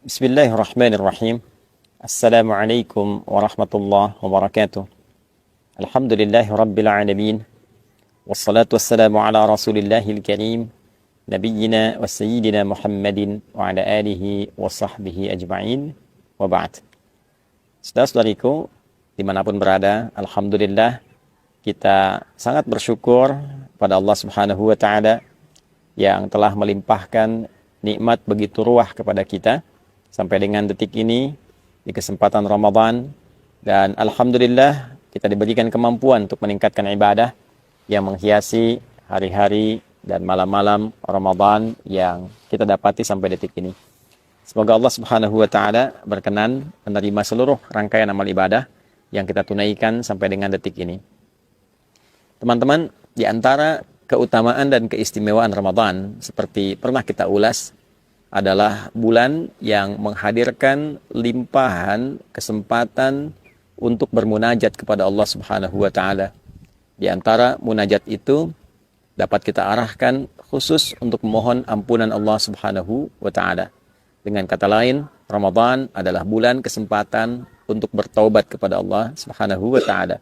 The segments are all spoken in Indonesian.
Bismillahirrahmanirrahim. Assalamualaikum warahmatullahi wabarakatuh. Alhamdulillahi rabbil alamin. Wassalatu wassalamu ala rasulillahil karim. Nabiyyina wa sayyidina Muhammadin wa ala alihi wa sahbihi ajma'in. Wa ba'd. Saudara-saudariku, dimanapun berada, Alhamdulillah kita sangat bersyukur pada Allah Subhanahu wa Ta'ala yang telah melimpahkan nikmat begitu ruah kepada kita sampai dengan detik ini di kesempatan Ramadan, dan Alhamdulillah kita diberikan kemampuan untuk meningkatkan ibadah yang menghiasi hari-hari dan malam-malam Ramadan yang kita dapati sampai detik ini. Semoga Allah Subhanahu wa Ta'ala berkenan menerima seluruh rangkaian amal ibadah yang kita tunaikan sampai dengan detik ini. Teman-teman, di antara keutamaan dan keistimewaan Ramadan seperti pernah kita ulas adalah bulan yang menghadirkan limpahan kesempatan untuk bermunajat kepada Allah Subhanahu wa Ta'ala. Di antara munajat itu dapat kita arahkan khusus untuk memohon ampunan Allah Subhanahu wa Ta'ala. Dengan kata lain, Ramadan adalah bulan kesempatan untuk bertaubat kepada Allah Subhanahu wa Ta'ala.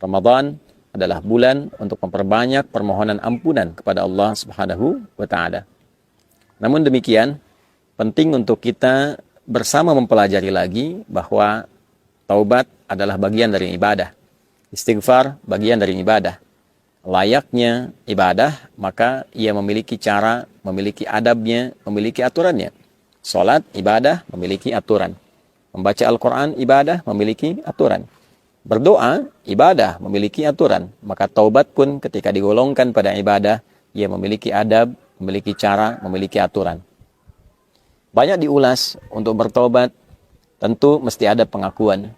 Ramadan adalah bulan untuk memperbanyak permohonan ampunan kepada Allah Subhanahu wa Ta'ala. Namun demikian, penting untuk kita bersama mempelajari lagi bahwa taubat adalah bagian dari ibadah. Istighfar bagian dari ibadah. Layaknya ibadah, maka ia memiliki cara, memiliki adabnya, memiliki aturannya. Salat, ibadah, memiliki aturan. Membaca Al-Quran, ibadah, memiliki aturan. Berdoa, ibadah, memiliki aturan. Maka taubat pun ketika digolongkan pada ibadah, ia memiliki adab, memiliki cara, memiliki aturan. Banyak diulas untuk bertobat, tentu mesti ada pengakuan,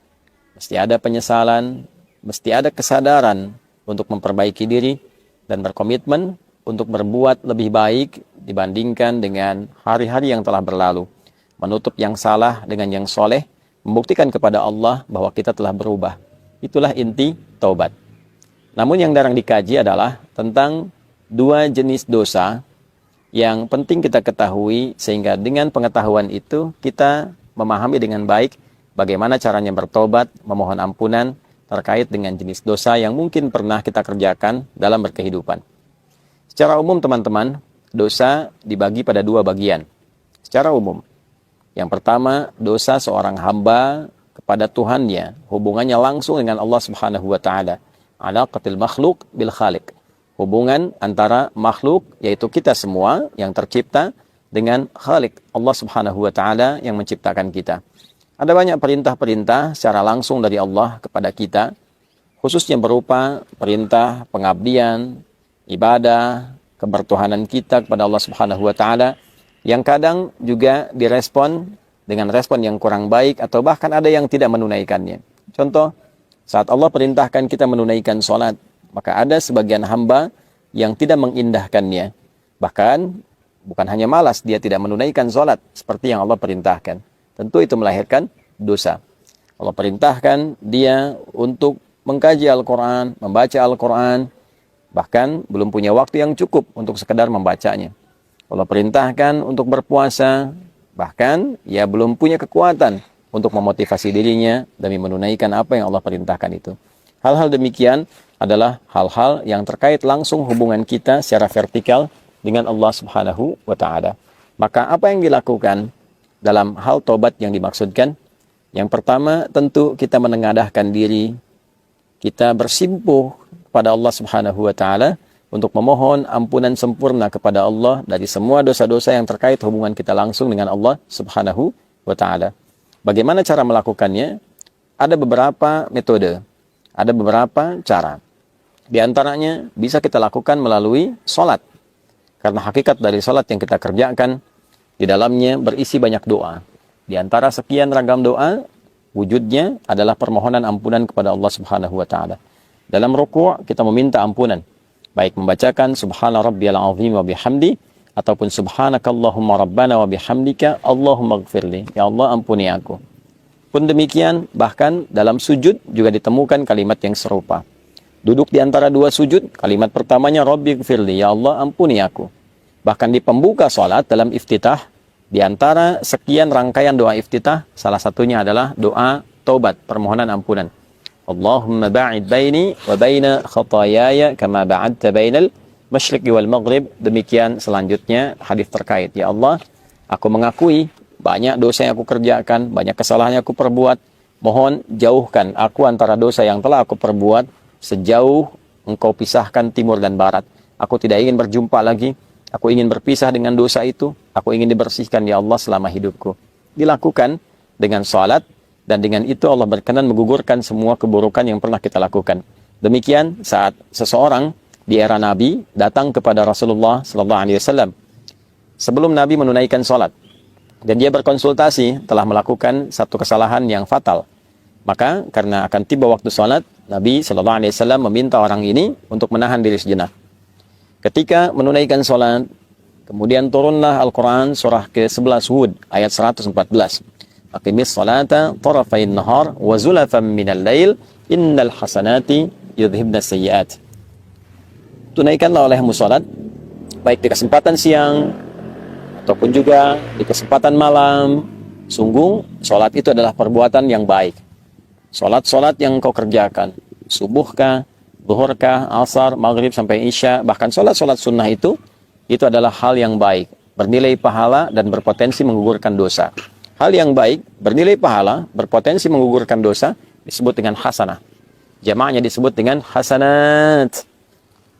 mesti ada penyesalan, mesti ada kesadaran untuk memperbaiki diri dan berkomitmen untuk berbuat lebih baik dibandingkan dengan hari-hari yang telah berlalu. Menutup yang salah dengan yang soleh, membuktikan kepada Allah bahwa kita telah berubah. Itulah inti taubat. Namun yang jarang dikaji adalah tentang dua jenis dosa yang penting kita ketahui, sehingga dengan pengetahuan itu kita memahami dengan baik bagaimana caranya bertobat, memohon ampunan terkait dengan jenis dosa yang mungkin pernah kita kerjakan dalam berkehidupan. Secara umum teman-teman, dosa dibagi pada dua bagian. Secara umum, yang pertama, dosa seorang hamba kepada Tuhannya, hubungannya langsung dengan Allah Subhanahu wa Ta'ala. Alaqatil makhluk bil khaliq. Hubungan antara makhluk, yaitu kita semua yang tercipta, dengan Khalik, Allah Subhanahu wa Ta'ala yang menciptakan kita. Ada banyak perintah-perintah secara langsung dari Allah kepada kita, khususnya berupa perintah pengabdian, ibadah, kebertuhanan kita kepada Allah Subhanahu wa Ta'ala, yang kadang juga direspon dengan respon yang kurang baik, atau bahkan ada yang tidak menunaikannya. Contoh, saat Allah perintahkan kita menunaikan sholat, maka ada sebagian hamba yang tidak mengindahkannya. Bahkan bukan hanya malas, dia tidak menunaikan sholat seperti yang Allah perintahkan. Tentu itu melahirkan dosa. Allah perintahkan dia untuk mengkaji Al-Quran, membaca Al-Quran, bahkan belum punya waktu yang cukup untuk sekedar membacanya. Allah perintahkan untuk berpuasa, bahkan ia belum punya kekuatan untuk memotivasi dirinya demi menunaikan apa yang Allah perintahkan itu. Hal-hal demikian adalah hal-hal yang terkait langsung hubungan kita secara vertikal dengan Allah Subhanahu wa Ta'ala. Maka apa yang dilakukan dalam hal tobat yang dimaksudkan? Yang pertama, tentu kita menengadahkan diri, kita bersimpuh kepada Allah Subhanahu wa Ta'ala untuk memohon ampunan sempurna kepada Allah dari semua dosa-dosa yang terkait hubungan kita langsung dengan Allah Subhanahu wa Ta'ala. Bagaimana cara melakukannya? Ada beberapa metode, ada beberapa cara. Di antaranya bisa kita lakukan melalui sholat. Karena hakikat dari sholat yang kita kerjakan, di dalamnya berisi banyak doa. Di antara sekian ragam doa, wujudnya adalah permohonan ampunan kepada Allah Subhanahu wa Ta'ala. Dalam ruku' kita meminta ampunan, baik membacakan Subhana Rabbiyal Azim wa bihamdi, ataupun Subhanakallahumma Rabbana wa bihamdika Allahumma gfirli. Ya Allah, ampuni aku. Pun demikian, bahkan dalam sujud juga ditemukan kalimat yang serupa. Duduk di antara dua sujud, kalimat pertamanya Rabbi gfirli, ya Allah ampuni aku. Bahkan di pembuka salat dalam iftitah, Di antara sekian rangkaian doa iftitah, salah satunya adalah doa taubat, permohonan ampunan. Allahumma ba'id baini wa baina khatayaya kama ba'adta bainal masyriqi wal maghrib. Demikian selanjutnya hadis terkait. Ya Allah, aku mengakui banyak dosa yang aku kerjakan, banyak kesalahan yang aku perbuat. Mohon jauhkan aku antara dosa yang telah aku perbuat sejauh Engkau pisahkan timur dan barat. Aku tidak ingin berjumpa lagi. Aku ingin berpisah dengan dosa itu. Aku ingin dibersihkan ya Allah selama hidupku. Dilakukan dengan salat, dan dengan itu Allah berkenan menggugurkan semua keburukan yang pernah kita lakukan. Demikian saat seseorang di era Nabi datang kepada Rasulullah SAW sebelum Nabi menunaikan salat, dan dia berkonsultasi telah melakukan satu kesalahan yang fatal. Maka karena akan tiba waktu salat, Nabi SAW meminta orang ini untuk menahan diri sejenak. Ketika menunaikan salat, kemudian turunlah Al-Quran surah ke-11 Hud ayat 114. Aqimis salata tarafain nahar wa zulafan minal lail innal hasanati yudhibna sayyiat. Tunaikanlah olehmu salat baik di kesempatan siang ataupun juga di kesempatan malam. Sungguh salat itu adalah perbuatan yang baik. Salat-salat yang kau kerjakan, subuhkah, zuhurkah, asar, maghrib sampai isya, bahkan salat-salat sunnah itu adalah hal yang baik, bernilai pahala dan berpotensi menggugurkan dosa. Hal yang baik, bernilai pahala, berpotensi menggugurkan dosa, disebut dengan hasanah. Jamaahnya disebut dengan hasanat.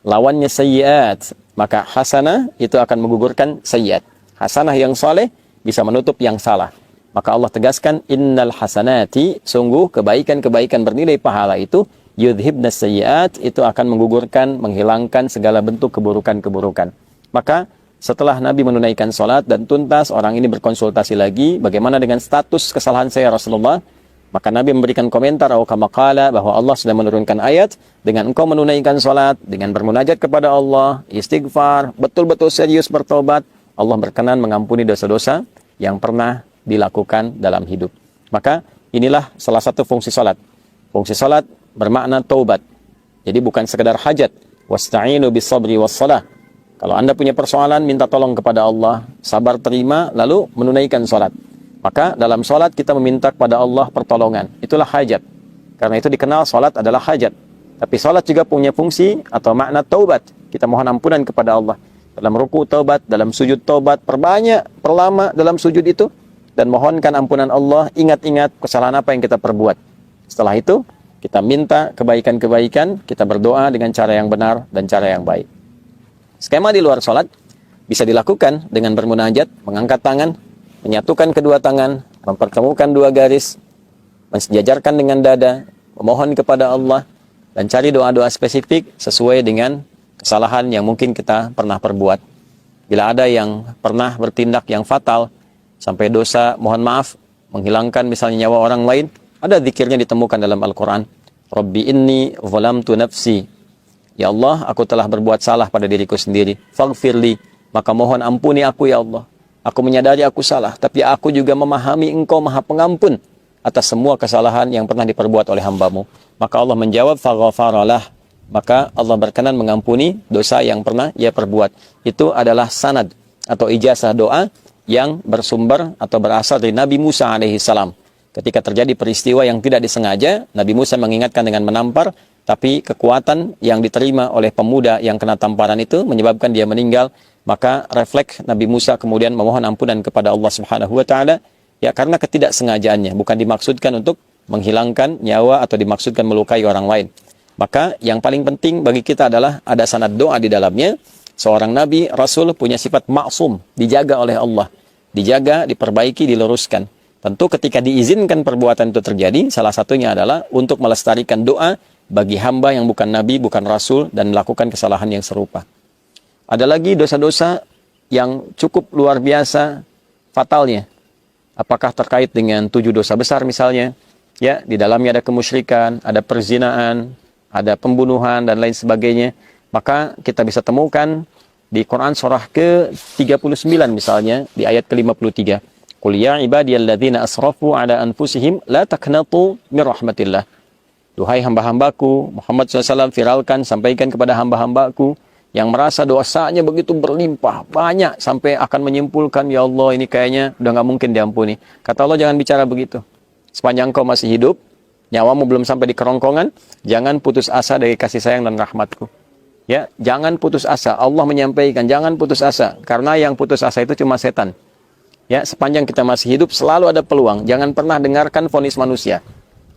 Lawannya sayyiat. Maka hasanah itu akan menggugurkan sayyiat. Hasanah yang saleh bisa menutup yang salah. Maka Allah tegaskan, innal hasanati, sungguh kebaikan-kebaikan bernilai pahala itu, yudhibna sayyiat, itu akan menggugurkan, menghilangkan segala bentuk keburukan-keburukan. Maka setelah Nabi menunaikan salat dan tuntas, orang ini berkonsultasi lagi, bagaimana dengan status kesalahan saya Rasulullah? Maka Nabi memberikan komentar atau maqala bahwa Allah sudah menurunkan ayat, dengan engkau menunaikan salat, dengan bermunajat kepada Allah, istighfar, betul-betul serius bertobat, Allah berkenan mengampuni dosa-dosa yang pernah dilakukan dalam hidup. Maka inilah salah satu fungsi salat. Fungsi salat bermakna taubat. Jadi bukan sekedar hajat. Wasta'inu bis-sabri was-salah. Kalau Anda punya persoalan, minta tolong kepada Allah, sabar terima, lalu menunaikan salat. Maka dalam salat kita meminta kepada Allah pertolongan. Itulah hajat. Karena itu dikenal salat adalah hajat. Tapi salat juga punya fungsi atau makna taubat. Kita mohon ampunan kepada Allah. Dalam ruku taubat, dalam sujud taubat, perbanyak, perlama dalam sujud itu, dan mohonkan ampunan Allah, ingat-ingat kesalahan apa yang kita perbuat. Setelah itu, kita minta kebaikan-kebaikan, kita berdoa dengan cara yang benar dan cara yang baik. Skema di luar sholat bisa dilakukan dengan bermunajat, mengangkat tangan, menyatukan kedua tangan, mempertemukan dua garis, mensejajarkan dengan dada, memohon kepada Allah, dan cari doa-doa spesifik sesuai dengan kesalahan yang mungkin kita pernah perbuat. Bila ada yang pernah bertindak yang fatal, sampai dosa, mohon maaf, menghilangkan misalnya nyawa orang lain, ada zikirnya ditemukan dalam Al-Quran. Rabbi inni zalamtu nafsi. Ya Allah, aku telah berbuat salah pada diriku sendiri. Faghfirli, maka mohon ampuni aku ya Allah. Aku menyadari aku salah, tapi aku juga memahami Engkau Maha Pengampun atas semua kesalahan yang pernah diperbuat oleh hambamu. Maka Allah menjawab, faghfaralah. Maka Allah berkenan mengampuni dosa yang pernah ia perbuat. Itu adalah sanad atau ijazah doa yang bersumber atau berasal dari Nabi Musa alaihissalam. Ketika terjadi peristiwa yang tidak disengaja, Nabi Musa mengingatkan dengan menampar, tapi kekuatan yang diterima oleh pemuda yang kena tamparan itu menyebabkan dia meninggal. Maka refleks Nabi Musa kemudian memohon ampunan kepada Allah Subhanahu wa taala, ya karena ketidaksengajaannya, bukan dimaksudkan untuk menghilangkan nyawa atau dimaksudkan melukai orang lain. Maka yang paling penting bagi kita adalah ada sanad doa di dalamnya. Seorang Nabi, Rasul punya sifat maksum, dijaga oleh Allah. Dijaga, diperbaiki, diluruskan. Tentu ketika diizinkan perbuatan itu terjadi, salah satunya adalah untuk melestarikan doa bagi hamba yang bukan Nabi, bukan Rasul, dan melakukan kesalahan yang serupa. Ada lagi dosa-dosa yang cukup luar biasa fatalnya. Apakah terkait dengan 7 dosa besar misalnya? Ya, di dalamnya ada kemusyrikan, ada perzinaan, ada pembunuhan, dan lain sebagainya. Maka kita bisa temukan di Quran surah ke-39 misalnya, di ayat ke-53. Qul ya ibadiyalladzina asrafu ala anfusihim la taqnatu min rahmatillah. Duhai hamba-hambaku, Muhammad SAW viralkan, sampaikan kepada hamba-hambaku yang merasa dosanya begitu berlimpah, banyak, sampai akan menyimpulkan, ya Allah ini kayaknya udah nggak mungkin diampuni. Kata Allah, jangan bicara begitu. Sepanjang kau masih hidup, nyawamu belum sampai di kerongkongan, jangan putus asa dari kasih sayang dan rahmatku. Ya, jangan putus asa. Allah menyampaikan, jangan putus asa. Karena yang putus asa itu cuma setan. Ya, sepanjang kita masih hidup, selalu ada peluang. Jangan pernah dengarkan vonis manusia.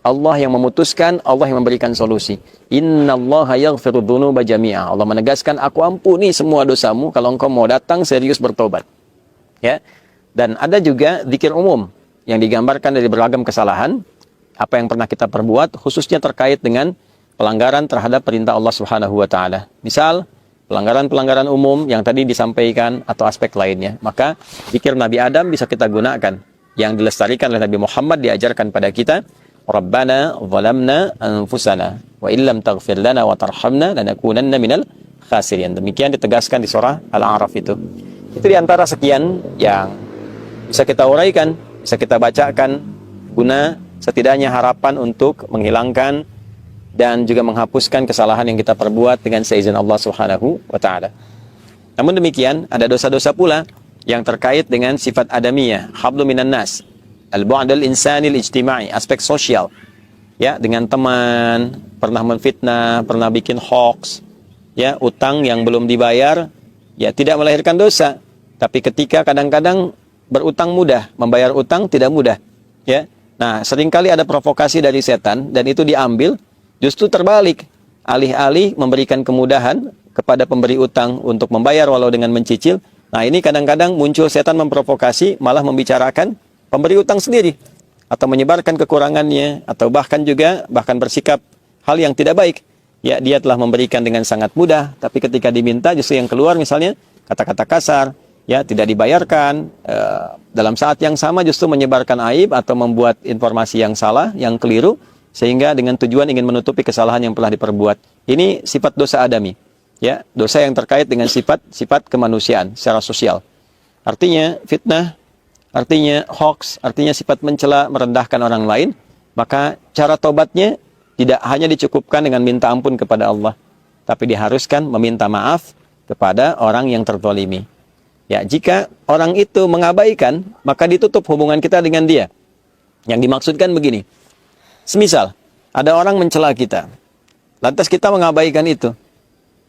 Allah yang memutuskan, Allah yang memberikan solusi. Innallaha yaghfiru dzunuba jami'a. Allah menegaskan, aku ampuni semua dosamu kalau engkau mau datang serius bertobat. Ya. Dan ada juga zikir umum yang digambarkan dari beragam kesalahan, apa yang pernah kita perbuat, khususnya terkait dengan pelanggaran terhadap perintah Allah Subhanahu wa taala. Misal, pelanggaran-pelanggaran umum yang tadi disampaikan atau aspek lainnya. Maka zikir Nabi Adam bisa kita gunakan, yang dilestarikan oleh Nabi Muhammad, diajarkan pada kita. Rabbana zalamna anfusana wa illam taghfir lana wa tarhamna lanakunanna minal khasirin. Demikian ditegaskan di surah Al-A'raf itu. Itu diantara sekian yang bisa kita uraikan, bisa kita bacakan, guna setidaknya harapan untuk menghilangkan dan juga menghapuskan kesalahan yang kita perbuat dengan seizin Allah Subhanahu wa taala. Namun demikian, ada dosa-dosa pula yang terkait dengan sifat adamiyah, hablu minan nas. Al-bu'dal insanil ijtima'i, aspek sosial. Ya, dengan teman, pernah menfitnah, pernah bikin hoax, ya, utang yang belum dibayar, ya tidak melahirkan dosa. Tapi ketika kadang-kadang berutang mudah, membayar utang tidak mudah, ya. Nah, seringkali ada provokasi dari setan dan itu diambil, justru terbalik. Alih-alih memberikan kemudahan kepada pemberi utang untuk membayar walau dengan mencicil. Nah, ini kadang-kadang muncul setan memprovokasi, malah membicarakan pemberi utang sendiri, atau menyebarkan kekurangannya, atau bahkan bersikap hal yang tidak baik. Ya, dia telah memberikan dengan sangat mudah, tapi ketika diminta justru yang keluar misalnya kata-kata kasar, ya, tidak dibayarkan, dalam saat yang sama justru menyebarkan aib atau membuat informasi yang salah, yang keliru, sehingga dengan tujuan ingin menutupi kesalahan yang telah diperbuat. Ini sifat dosa adami, ya, dosa yang terkait dengan sifat kemanusiaan secara sosial. Artinya fitnah, artinya hoax, artinya sifat mencela, merendahkan orang lain. Maka cara tobatnya tidak hanya dicukupkan dengan minta ampun kepada Allah, tapi diharuskan meminta maaf kepada orang yang terzalimi. Ya, jika orang itu mengabaikan, maka ditutup hubungan kita dengan dia. Yang dimaksudkan begini, semisal ada orang mencela kita, lantas kita mengabaikan itu,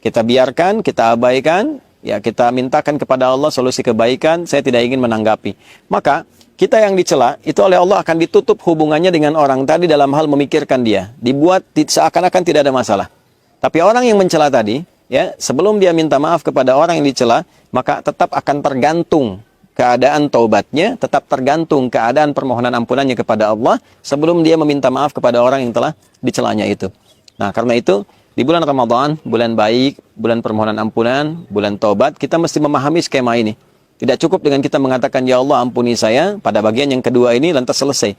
kita biarkan, kita abaikan, ya, kita mintakan kepada Allah solusi kebaikan, saya tidak ingin menanggapi. Maka kita yang dicela itu oleh Allah akan ditutup hubungannya dengan orang tadi dalam hal memikirkan dia, dibuat seakan-akan tidak ada masalah. Tapi orang yang mencela tadi, ya, sebelum dia minta maaf kepada orang yang dicela, maka tetap akan tergantung keadaan taubatnya, tetap tergantung keadaan permohonan ampunannya kepada Allah sebelum dia meminta maaf kepada orang yang telah dicelanya itu. Nah, karena itu di bulan Ramadan, bulan baik, bulan permohonan ampunan, bulan taubat, kita mesti memahami skema ini. Tidak cukup dengan kita mengatakan, ya Allah ampuni saya, pada bagian yang kedua ini lantas selesai.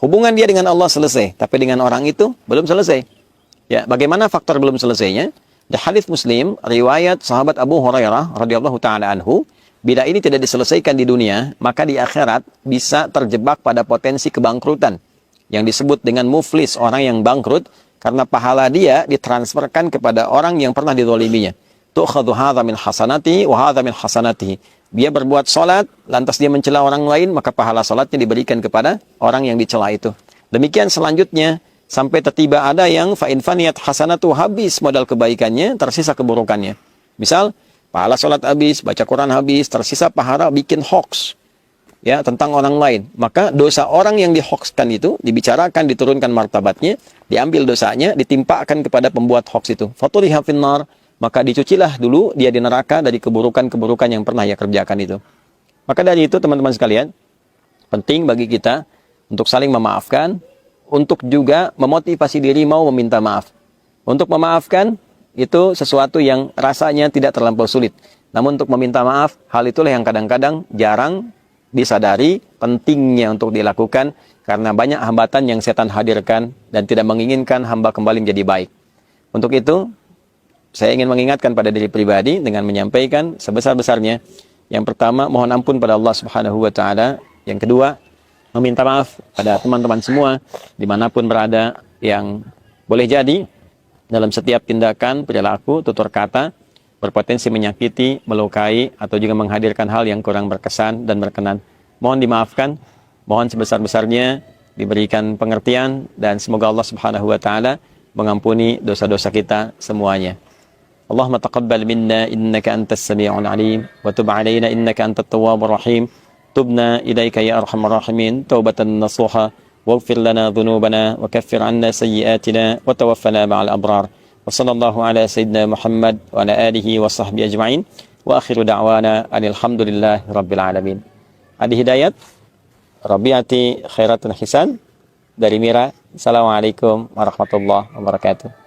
Hubungan dia dengan Allah selesai, tapi dengan orang itu belum selesai. Ya, bagaimana faktor belum selesainya? Di hadis Muslim, riwayat sahabat Abu Hurairah radhiyallahu taala anhu, bila ini tidak diselesaikan di dunia, maka di akhirat bisa terjebak pada potensi kebangkrutan yang disebut dengan muflis, orang yang bangkrut, karena pahala dia ditransferkan kepada orang yang pernah dizaliminya. Tu'khadhu hadza min hasanati wa hadza min hasanatihi. Dia berbuat salat, lantas dia mencela orang lain, maka pahala salatnya diberikan kepada orang yang dicela itu. Demikian selanjutnya, sampai tertiba ada yang fa in faniyat hasanatu, habis modal kebaikannya, tersisa keburukannya. Misal, pahala salat habis, baca Quran habis, tersisa pahala bikin hoax, ya, tentang orang lain. Maka dosa orang yang dihoaxkan itu dibicarakan, diturunkan martabatnya, diambil dosanya, ditimpakan kepada pembuat hoax itu. Faturiha finnar, maka dicucilah dulu dia di neraka dari keburukan-keburukan yang pernah ia kerjakan itu. Maka dari itu teman-teman sekalian, penting bagi kita untuk saling memaafkan, untuk juga memotivasi diri mau meminta maaf. Untuk memaafkan itu sesuatu yang rasanya tidak terlampau sulit. Namun untuk meminta maaf, hal itulah yang kadang-kadang jarang disadari pentingnya untuk dilakukan, karena banyak hambatan yang setan hadirkan dan tidak menginginkan hamba kembali menjadi baik. Untuk itu, saya ingin mengingatkan pada diri pribadi dengan menyampaikan sebesar-besarnya. Yang pertama, mohon ampun pada Allah Subhanahu wa taala. Yang kedua, meminta maaf pada teman-teman semua dimanapun berada, yang boleh jadi dalam setiap tindakan, perilaku, tutur kata berpotensi menyakiti, melukai, atau juga menghadirkan hal yang kurang berkesan dan berkenan. Mohon dimaafkan, mohon sebesar-besarnya diberikan pengertian, dan semoga Allah Subhanahu wa Ta'ala mengampuni dosa-dosa kita semuanya. Allahumma taqabbal minna innaka antas sami'ul alim wa tub 'alaina innaka antat tawwabur rahim. Tubna ilaika ya arhamar rahimin taubatan nasuha waghfir lana dhunubana wa kaffir 'anna sayyi'atina wa tawaffana ma'al abrar. Wa sallallahu ala sayyidina Muhammad wa ala alihi wa sahbihi ajma'in. Wa akhiru da'wana alhamdulillahi rabbil alamin. Adi Hidayat, Rabiati Khairatun Hisan dari Mira. Assalamualaikum warahmatullahi wabarakatuh.